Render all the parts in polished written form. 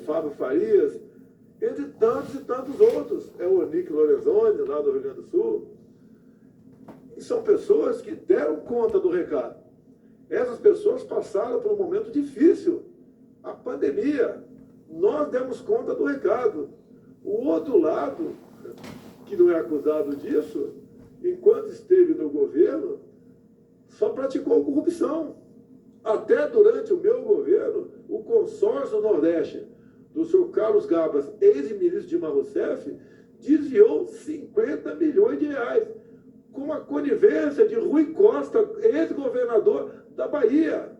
Fábio Farias, entre tantos e tantos outros. É o Onique Lorenzoni, lá do Rio Grande do Sul. E são pessoas que deram conta do recado. Essas pessoas passaram por um momento difícil, a pandemia. Nós demos conta do recado. O outro lado, que não é acusado disso, enquanto esteve no governo, só praticou corrupção. Até durante o meu governo, o consórcio Nordeste, do senhor Carlos Gabas, ex-ministro Dilma Rousseff, desviou 50 milhões de reais, com a conivência de Rui Costa, ex-governador da Bahia.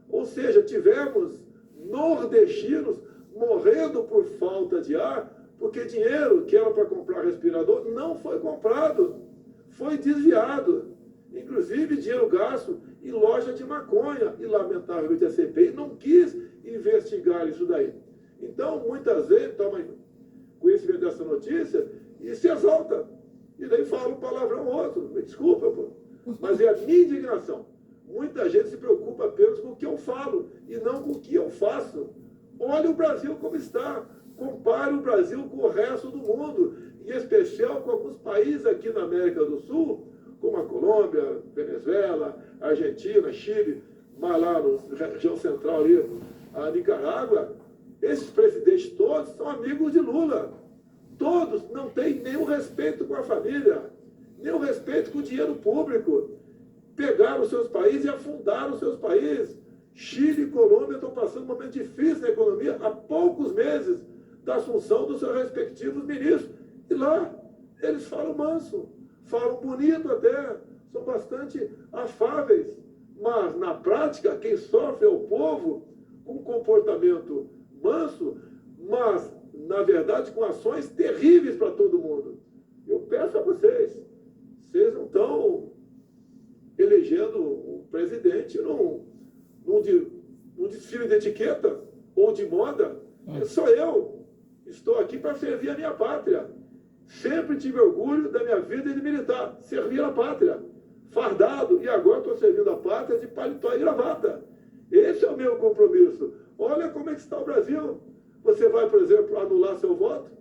Ou seja, tivemos nordestinos morrendo por falta de ar, porque dinheiro que era para comprar respirador não foi comprado, foi desviado. Inclusive dinheiro gasto em loja de maconha. E, lamentavelmente, a CPI não quis investigar isso daí. Então, muitas vezes, toma conhecimento dessa notícia e se exalta. E daí fala um palavrão ou outro. Me desculpa, pô. Mas é a minha indignação. Muita gente se preocupa apenas com o que eu falo e não com o que eu faço. Olha o Brasil como está. Compare o Brasil com o resto do mundo, em especial com alguns países aqui na América do Sul, como a Colômbia, Venezuela, Argentina, Chile, mas lá na região central ali, a Nicarágua. Esses presidentes todos são amigos de Lula. Todos não têm nenhum respeito com a família, nenhum respeito com o dinheiro público. Pegaram os seus países e afundaram os seus países. Chile e Colômbia estão passando um momento difícil na economia há poucos meses da assunção dos seus respectivos ministros. E lá eles falam manso, falam bonito até, são bastante afáveis. Mas, na prática, quem sofre é o povo com comportamento manso, mas, na verdade, com ações terríveis para todo mundo. Eu peço a vocês, vocês não estão elegendo um presidente num desfile de etiqueta ou de moda. Sou eu. Estou aqui para servir a minha pátria. Sempre tive orgulho da minha vida de militar, servir a pátria, fardado, e agora estou servindo a pátria de paletó e gravata. Esse é o meu compromisso. Olha como é que está o Brasil. Você vai, por exemplo, anular seu voto?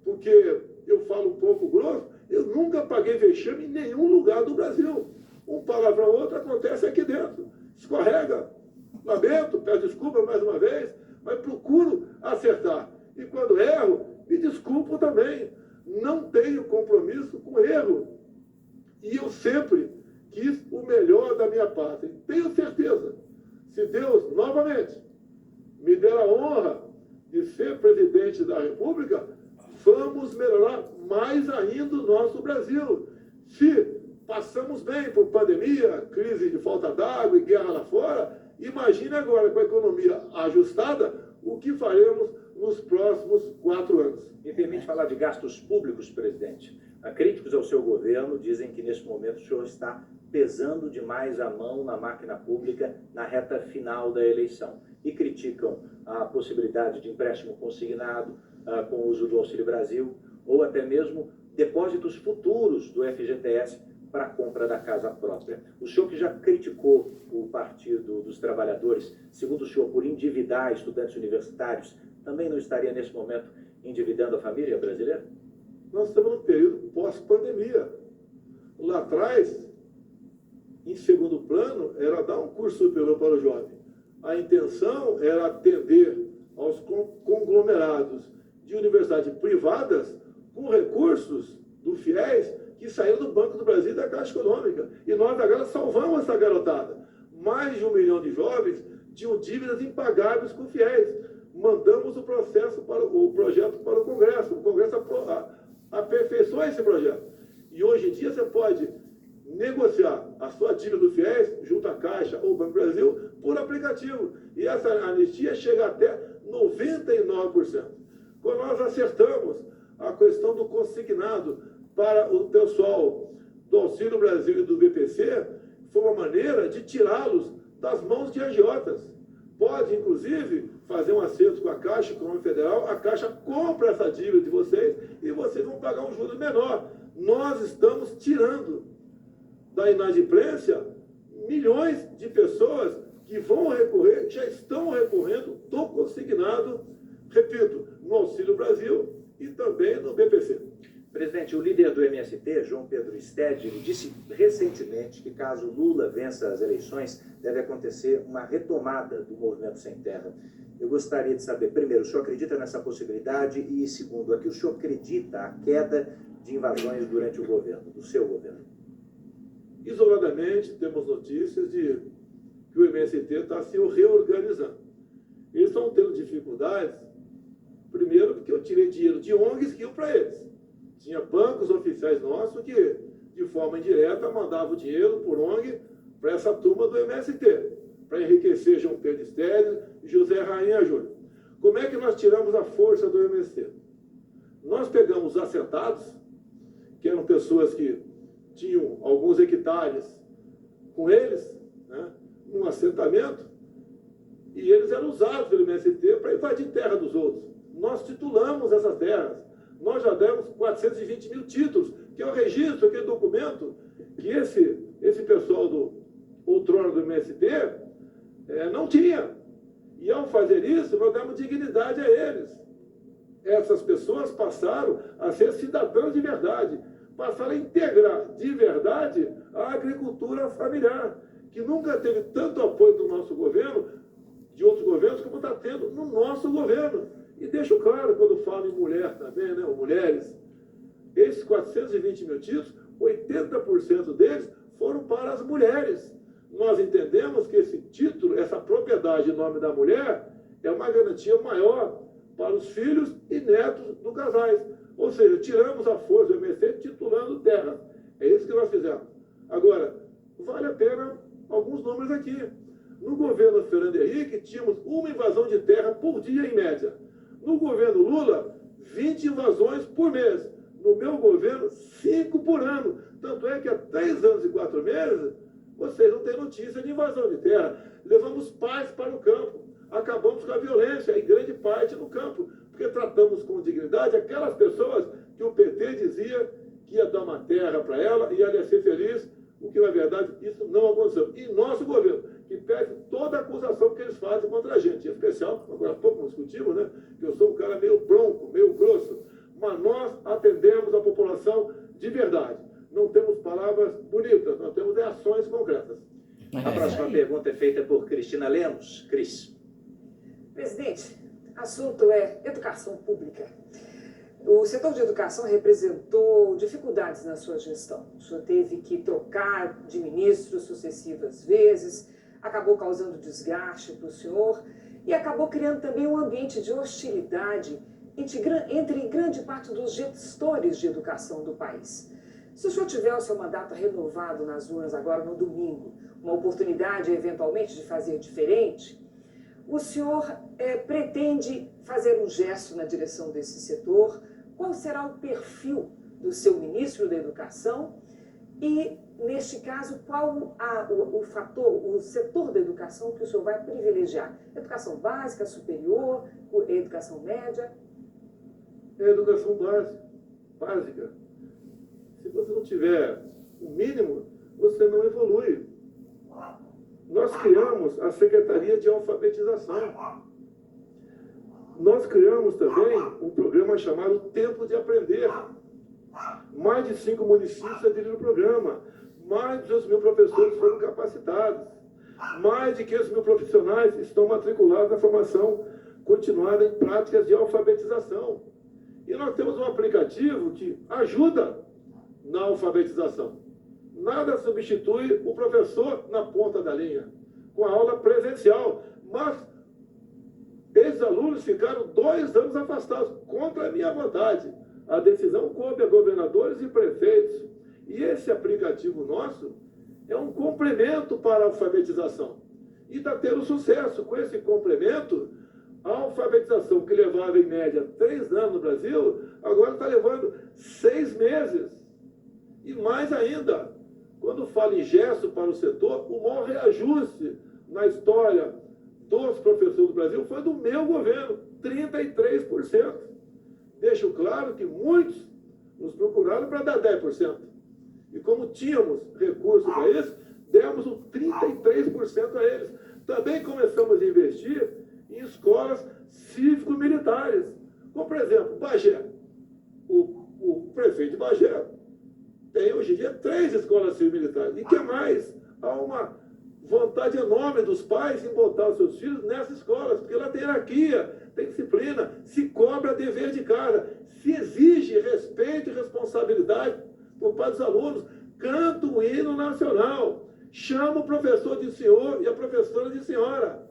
Porque eu falo um pouco grosso, eu nunca paguei vexame em nenhum lugar do Brasil. Um palavrão ou outro acontece aqui dentro. Escorrega. Lamento, peço desculpa mais uma vez, mas procuro acertar. E quando erro, me desculpo também. Não tenho compromisso com erro. E eu sempre quis o melhor da minha pátria. Tenho certeza, se Deus, novamente, me der a honra de ser presidente da República, vamos melhorar mais ainda o nosso Brasil. Se passamos bem por pandemia, crise de falta d'água e guerra lá fora, imagine agora, com a economia ajustada, o que faremos nos próximos 4 anos. Me permite falar de gastos públicos, presidente. Críticos ao seu governo dizem que, nesse momento, o senhor está pesando demais a mão na máquina pública na reta final da eleição. E criticam a possibilidade de empréstimo consignado com o uso do Auxílio Brasil, ou até mesmo depósitos futuros do FGTS para a compra da casa própria. O senhor, que já criticou o Partido dos Trabalhadores, segundo o senhor, por endividar estudantes universitários, também não estaria, nesse momento, endividando a família brasileira? Nós estamos no período pós-pandemia. Lá atrás, em segundo plano, era dar um curso superior para o jovem. A intenção era atender aos conglomerados de universidades privadas com recursos do FIES que saíram do Banco do Brasil e da Caixa Econômica. E nós agora salvamos essa garotada. Mais de 1 milhão de jovens tinham dívidas impagáveis com o FIES. Mandamos o projeto para o Congresso. O Congresso aperfeiçoou esse projeto. E hoje em dia você pode negociar a sua dívida do FIES junto à Caixa ou Banco do Brasil por aplicativo. E essa anistia chega até 99%. Quando nós acertamos a questão do consignado para o pessoal do Auxílio Brasil e do BPC, foi uma maneira de tirá-los das mãos de agiotas. Pode, inclusive, fazer um acerto com a Caixa Econômica Federal, a Caixa compra essa dívida de vocês e vocês vão pagar um juros menor. Nós estamos tirando da inadimplência milhões de pessoas que vão recorrer, já estão recorrendo do consignado repito, no Auxílio Brasil e também no BPC. Presidente, o líder do MST, João Pedro Stedley, disse recentemente que caso Lula vença as eleições, deve acontecer uma retomada do Movimento Sem Terra. Eu gostaria de saber, primeiro, o senhor acredita nessa possibilidade? E, segundo, aqui o senhor acredita a queda de invasões durante o governo, do seu governo? Isoladamente, temos notícias de que o MST está se reorganizando. Eles estão tendo dificuldades, primeiro porque eu tirei dinheiro de ONGs que iam para eles. Tinha bancos oficiais nossos que, de forma indireta, mandavam dinheiro por ONG para essa turma do MST, para enriquecer João Pedro Stedley e José Rainha Júnior. Como é que nós tiramos a força do MST? Nós pegamos os assentados, que eram pessoas que tinham alguns hectares com eles, né, num assentamento, e eles eram usados pelo MST para invadir terra dos outros. Nós titulamos essas terras. Nós já demos 420 mil títulos, que é o registro, aquele documento que esse pessoal do outrora do MST não tinha. E ao fazer isso, nós demos dignidade a eles. Essas pessoas passaram a ser cidadãos de verdade, passaram a integrar de verdade a agricultura familiar, que nunca teve tanto apoio do nosso governo, de outros governos, como está tendo no nosso governo. E deixo claro, quando falo em mulher também, né, ou mulheres, esses 420 mil títulos, 80% deles foram para as mulheres. Nós entendemos que esse título, essa propriedade em nome da mulher, é uma garantia maior para os filhos e netos dos casais. Ou seja, tiramos a força do MST titulando terra. É isso que nós fizemos. Agora, vale a pena alguns números aqui. No governo Fernando Henrique, tínhamos uma invasão de terra por dia em média. No governo Lula, 20 invasões por mês. No meu governo, 5 por ano. Tanto é que há 3 anos e 4 meses, vocês não têm notícia de invasão de terra. Levamos paz para o campo. Acabamos com a violência, em grande parte no campo. Porque tratamos com dignidade aquelas pessoas que o PT dizia que ia dar uma terra para ela e ela ia ser feliz, o que, na verdade, isso não aconteceu. E nosso governo, que pede toda a acusação que eles fazem contra a gente. Em especial, agora há pouco nós discutimos, né, que eu sou um cara meio bronco, meio grosso, mas nós atendemos a população de verdade. Não temos palavras bonitas, nós temos ações concretas. A próxima pergunta é feita por Cristina Lemos. Cris. Presidente, assunto é educação pública. O setor de educação representou dificuldades na sua gestão. O senhor teve que trocar de ministros sucessivas vezes, acabou causando desgaste para o senhor e acabou criando também um ambiente de hostilidade entre grande parte dos gestores de educação do país. Se o senhor tiver o seu mandato renovado nas urnas agora no domingo, uma oportunidade eventualmente de fazer diferente, o senhor pretende fazer um gesto na direção desse setor? Qual será o perfil do seu ministro da Educação? E, neste caso, qual o setor da educação que o senhor vai privilegiar? Educação básica, superior, educação média? É educação básica. Se você não tiver o mínimo, você não evolui. Nós criamos a Secretaria de Alfabetização. Nós criamos também um programa chamado Tempo de Aprender. Mais de 5 municípios aderiram ao programa. Mais de 200 mil professores foram capacitados. Mais de 500 mil profissionais estão matriculados na formação continuada em práticas de alfabetização. E nós temos um aplicativo que ajuda na alfabetização. Nada substitui o professor na ponta da linha, com a aula presencial. Mas esses alunos ficaram 2 anos afastados, contra a minha vontade. A decisão coube a governadores e prefeitos. E esse aplicativo nosso é um complemento para a alfabetização. E está tendo sucesso. Com esse complemento, a alfabetização que levava em média 3 anos no Brasil, agora está levando 6 meses. E mais ainda, quando falo em gesto para o setor, o maior reajuste na história dos professores do Brasil foi do meu governo, 33%. Deixo claro que muitos nos procuraram para dar 10%. E como tínhamos recursos para isso, demos um 33% a eles. Também começamos a investir em escolas cívico-militares. Como, por exemplo, Bagé. O prefeito de Bagé tem hoje em dia 3 escolas cívico-militares. E que mais? Há uma vontade enorme dos pais em botar os seus filhos nessas escolas, porque lá tem hierarquia, tem disciplina, se cobra dever de casa, se exige respeito e responsabilidade por parte dos alunos, canta o hino nacional, chama o professor de senhor e a professora de senhora.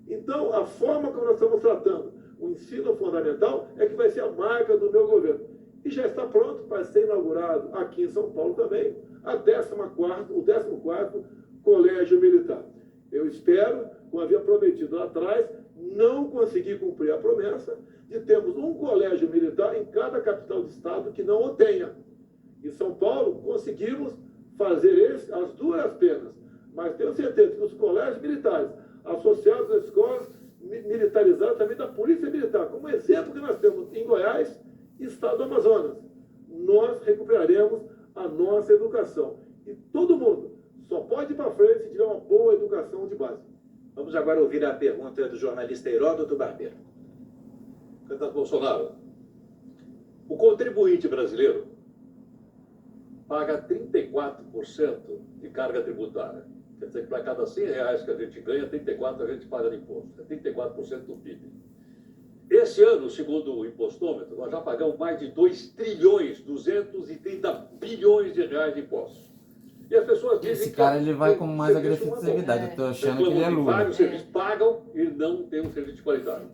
Então, a forma como nós estamos tratando o ensino fundamental é que vai ser a marca do meu governo. E já está pronto para ser inaugurado aqui em São Paulo também o 14º Colégio Militar. Eu espero, como havia prometido lá atrás, não conseguir cumprir a promessa de termos um colégio militar em cada capital de estado que não o tenha. Em São Paulo, conseguimos fazer as duras penas, mas tenho certeza que os colégios militares, associados às escolas militarizadas também da Polícia Militar, como exemplo que nós temos em Goiás e estado do Amazonas, nós recuperaremos a nossa educação. E todo mundo só pode ir para frente se tiver uma boa educação de base. Vamos agora ouvir a pergunta do jornalista Heródoto Barbeiro. Candidato Bolsonaro, o contribuinte brasileiro paga 34% de carga tributária. Quer dizer que para cada R$100 que a gente ganha, 34% a gente paga de imposto. É 34% do PIB. Esse ano, segundo o impostômetro, nós já pagamos mais de 2.230 bilhões de reais de impostos. E as pessoas dizem Esse cara ele vai com mais agressividade. Eu tô achando que ele é Lula. Vários serviços pagam e não tem um serviço de qualidade.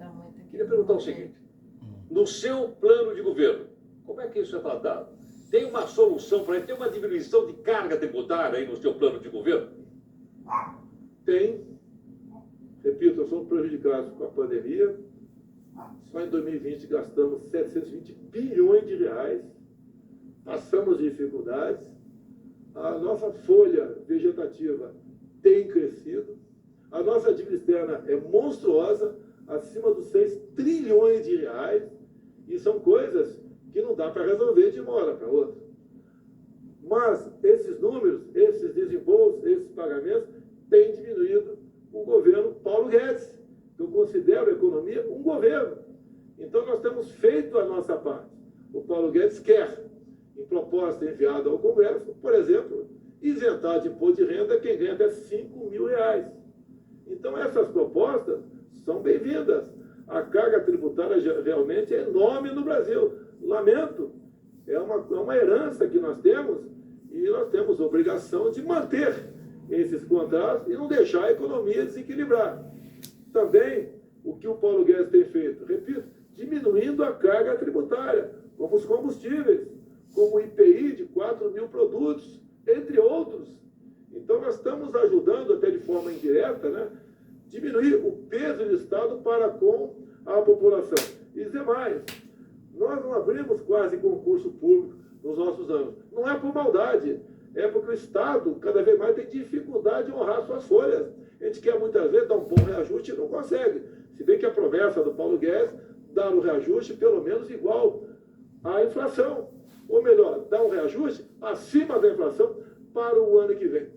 Queria perguntar o seguinte: no seu plano de governo, como é que isso é tratado? Tem uma solução para isso? Tem uma diminuição de carga tributária aí no seu plano de governo? Tem. Repito, nós somos prejudicados com a pandemia. Só em 2020 gastamos 720 bilhões de reais. Passamos dificuldades. A nossa folha vegetativa tem crescido. A nossa dívida externa é monstruosa, acima dos 6 trilhões de reais. E são coisas que não dá para resolver de uma hora para outra. Mas esses números, esses desembolsos, esses pagamentos, têm diminuído o governo Paulo Guedes, que eu considero a economia um governo. Então nós temos feito a nossa parte. O Paulo Guedes quer, em proposta enviada ao Congresso, por exemplo, isentar de imposto de renda quem ganha até R$5.000. Então essas propostas são bem-vindas. A carga tributária realmente é enorme no Brasil. Lamento, é uma herança que nós temos e nós temos obrigação de manter esses contratos e não deixar a economia desequilibrar. Também, o que o Paulo Guedes tem feito, repito, diminuindo a carga tributária, como os combustíveis, como o IPI de 4.000 produtos, entre outros. Então, nós estamos ajudando, até de forma indireta, né, diminuir o peso do Estado para com a população. E dizer mais, nós não abrimos quase concurso público nos nossos anos. Não é por maldade, é porque o Estado, cada vez mais, tem dificuldade de honrar suas folhas. A gente quer, muitas vezes, dar um bom reajuste e não consegue. Se bem que a promessa do Paulo Guedes dar um reajuste pelo menos igual à inflação. Ou melhor, dar um reajuste acima da inflação para o ano que vem.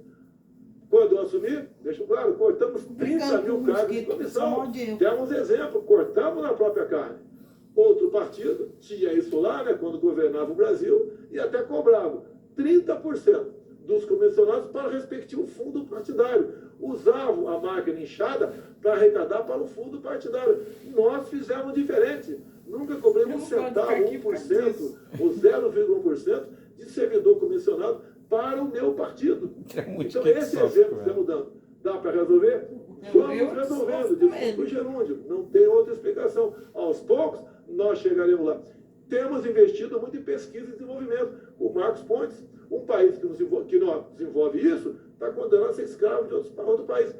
Quando eu assumi, deixo claro, cortamos 30 mil cargos de comissão. Temos exemplo, cortamos na própria carne. Outro partido tinha isso lá, né, quando governava o Brasil, e até cobrava 30% dos comissionados para o respectivo fundo partidário. Usavam a máquina inchada para arrecadar para o fundo partidário. Nós fizemos diferente. Nunca cobramos um centavo, 1% ou 0,1% de servidor comissionado para o meu partido. Então, esse exemplo que estamos dando, dá para resolver? Vamos resolvendo, desculpa o gerúndio, não tem outra explicação. Aos poucos, nós chegaremos lá. Temos investido muito em pesquisa e desenvolvimento. O Marcos Pontes, um país que não desenvolve isso, está condenado a ser escravo de outro país.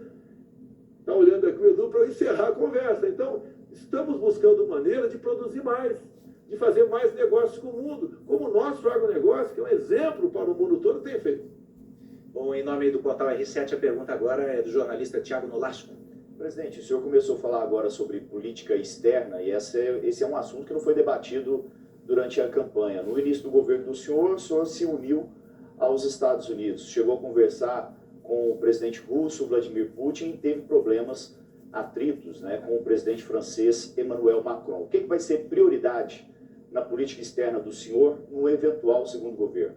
Está olhando aqui o Edu para encerrar a conversa. Então, estamos buscando maneira de produzir mais, de fazer mais negócios com o mundo, como o nosso agronegócio, que é um exemplo para o mundo todo, tem feito. Bom, em nome do portal R7, a pergunta agora é do jornalista Tiago Nolasco. Presidente, o senhor começou a falar agora sobre política externa e esse é um assunto que não foi debatido durante a campanha. No início do governo do senhor, o senhor se uniu aos Estados Unidos, chegou a conversar com o presidente russo, Vladimir Putin, e teve problemas atritos, né, com o presidente francês Emmanuel Macron. O que vai ser prioridade na política externa do senhor no eventual segundo governo?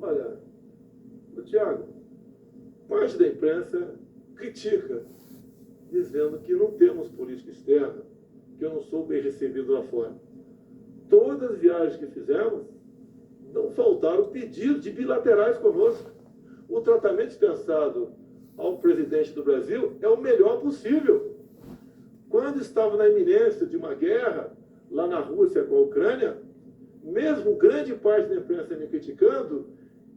Olha, Tiago, parte da imprensa critica, dizendo que não temos política externa, que eu não sou bem recebido lá fora. Todas as viagens que fizemos, não faltaram pedidos de bilaterais conosco. O tratamento dispensado ao presidente do Brasil é o melhor possível. Quando estava na iminência de uma guerra, lá na Rússia com a Ucrânia, mesmo grande parte da imprensa me criticando,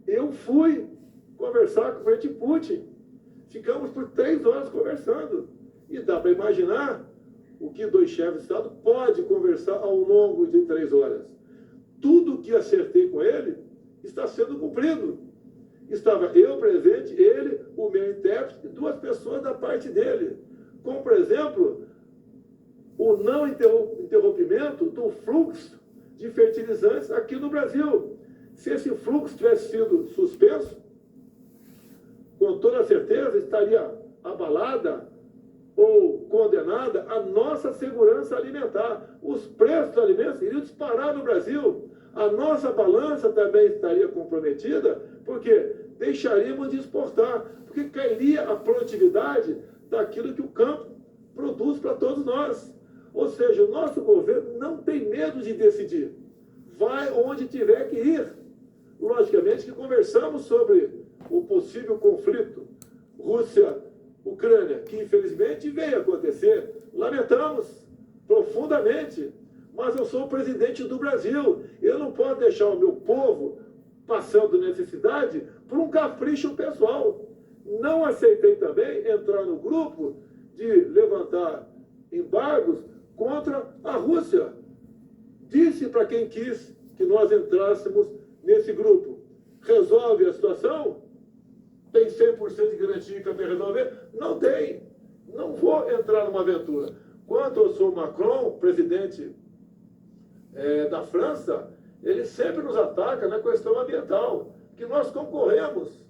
eu fui conversar com o presidente Putin. Ficamos por 3 horas conversando. E dá para imaginar o que 2 chefes de Estado podem conversar ao longo de 3 horas. Tudo que acertei com ele está sendo cumprido. Estava eu presente, ele, o meu intérprete e 2 pessoas da parte dele. Como, por exemplo, o não interrompimento do fluxo de fertilizantes aqui no Brasil. Se esse fluxo tivesse sido suspenso, com toda certeza estaria abalada ou condenada a nossa segurança alimentar. Os preços dos alimentos iriam disparar no Brasil. A nossa balança também estaria comprometida, porque deixaríamos de exportar, porque cairia a produtividade daquilo que o campo produz para todos nós. Ou seja, o nosso governo não tem medo de decidir. Vai onde tiver que ir. Logicamente que conversamos sobre o possível conflito Rússia-Ucrânia, que infelizmente veio acontecer. Lamentamos profundamente, mas eu sou o presidente do Brasil. Eu não posso deixar o meu povo passando necessidade por um capricho pessoal. Não aceitei também entrar no grupo de levantar embargos contra a Rússia. Disse para quem quis que nós entrássemos nesse grupo. Resolve a situação? Tem 100% de garantia que vai resolver? Não tem. Não vou entrar numa aventura. Quanto eu sou Macron, presidente da França, ele sempre nos ataca na questão ambiental, que nós concorremos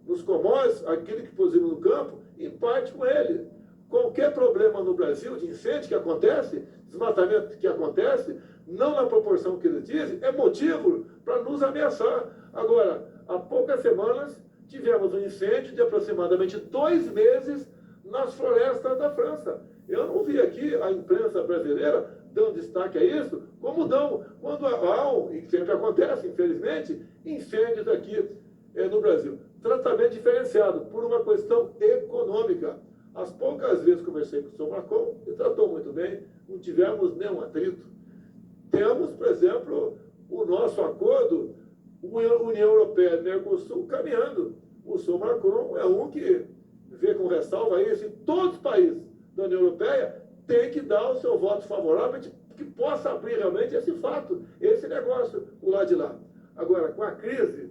nos commodities, aquilo que produzimos no campo, em parte com ele. Qualquer problema no Brasil de incêndio que acontece, desmatamento que acontece, não na proporção que eles dizem, é motivo para nos ameaçar. Agora, há poucas semanas, tivemos um incêndio de aproximadamente 2 meses nas florestas da França. Eu não vi aqui a imprensa brasileira dando destaque a isso, como dão quando há, e sempre acontece, infelizmente, incêndios aqui no Brasil. Tratamento diferenciado por uma questão econômica. As poucas vezes conversei com o senhor Macron, ele tratou muito bem, não tivemos nenhum atrito. Temos, por exemplo, o nosso acordo, União Europeia e Mercosul, caminhando. O senhor Macron é um que vê com ressalva isso, e todos os países da União Europeia têm que dar o seu voto favorável que possa abrir realmente esse fato, esse negócio, o lado de lá. Agora, com a crise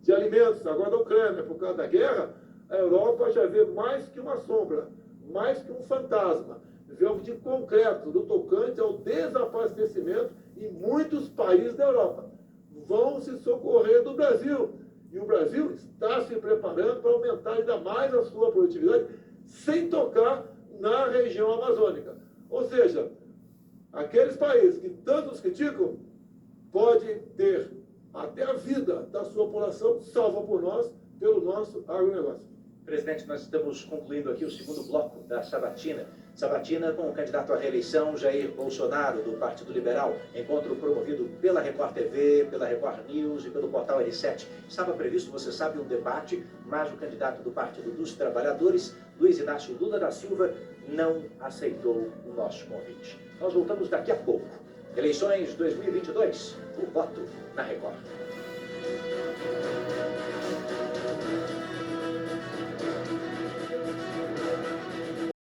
de alimentos, agora da Ucrânia, por causa da guerra, a Europa já vê mais que uma sombra, mais que um fantasma. Vê algo de concreto no tocante ao desabastecimento em muitos países da Europa. Vão se socorrer do Brasil. E o Brasil está se preparando para aumentar ainda mais a sua produtividade, sem tocar na região amazônica. Ou seja, aqueles países que tanto nos criticam, podem ter até a vida da sua população salva por nós, pelo nosso agronegócio. Presidente, nós estamos concluindo aqui o segundo bloco da sabatina. Sabatina com o candidato à reeleição, Jair Bolsonaro, do Partido Liberal. Encontro promovido pela Record TV, pela Record News e pelo portal R7. Estava previsto, você sabe, um debate, mas o candidato do Partido dos Trabalhadores, Luiz Inácio Lula da Silva, não aceitou o nosso convite. Nós voltamos daqui a pouco. Eleições 2022, o voto na Record.